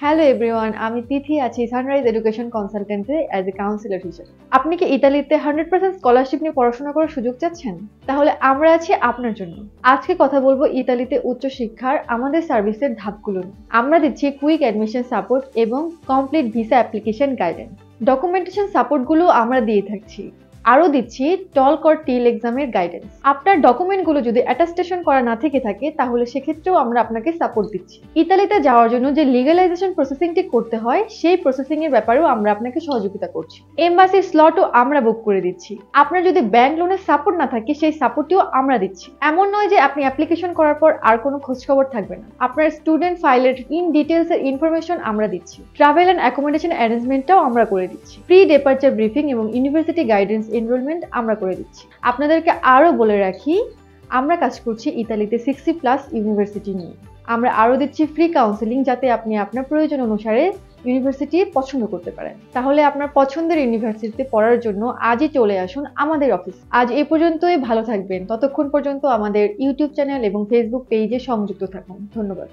Hello everyone, আমি তিথি আছি sunrise education consultancy as a councillor হিসেবে। আপনি কি ইতালিতে 100% স্কলারশিপ নিয়ে পড়াশোনা করার সুযোগ চাচ্ছেন? তাহলে আমরা আছি আপনার জন্য। আজকে কথা বলবো ইতালিতে উচ্চশিক্ষার আমাদের সার্ভিসের ধাপগুলো নিয়ে। আমরা দিচ্ছি কুইক অ্যাডমিশন সাপোর্ট এবং complete visa application guidance. Documentation সাপোর্টগুলো আমরা দিয়ে থাকছি। আরও দিচ্ছি টলক অর টিল এক্সামের গাইডেন্স। আপনার ডকুমেন্টগুলো যদি অ্যাটাস্টেশন করা না থেকে থাকে তাহলে সেক্ষেত্রেও আমরা আপনাকে সাপোর্ট দিচ্ছি। ইতালিতে যাওয়ার জন্য যে লিগালাইজেশন প্রসেসিংটি করতে হয় সেই প্রসেসিং এর ব্যাপারেও আমরা আপনাকে সহযোগিতা করছি। এমবাসির স্লটও আমরা বুক করে দিচ্ছি। আপনার যদি ব্যাংক লোনের সাপোর্ট না থাকে সেই সাপোর্টটিও আমরা দিচ্ছি। এমন নয় যে আপনি অ্যাপ্লিকেশন করার পর আর কোনো খোঁজখবর থাকবে না। আপনার স্টুডেন্ট ফাইলের ইন ডিটেলস এর ইনফরমেশন আমরা দিচ্ছি। ট্রাভেল অ্যান্ড অ্যাকোমোডেশন অ্যারেঞ্জমেন্টটাও আমরা করে দিচ্ছি। প্রি ডিপার্চার ব্রিফিং এবং ইউনিভার্সিটি গাইডেন্স এনরোলমেন্ট আমরা করে দিচ্ছি। আপনাদেরকে আরও বলে রাখি, আমরা কাজ করছি ইতালিতে 60+ ইউনিভার্সিটি নিয়ে। আমরা আরও দিচ্ছি ফ্রি কাউন্সেলিং, যাতে আপনি আপনার প্রয়োজন অনুসারে ইউনিভার্সিটি পছন্দ করতে পারেন। তাহলে আপনার পছন্দের ইউনিভার্সিটিতে পড়ার জন্য আজই চলে আসুন আমাদের অফিস। আজ এ পর্যন্তই, ভালো থাকবেন। ততক্ষণ পর্যন্ত আমাদের ইউটিউব চ্যানেল এবং ফেসবুক পেজে সংযুক্ত থাকুন। ধন্যবাদ।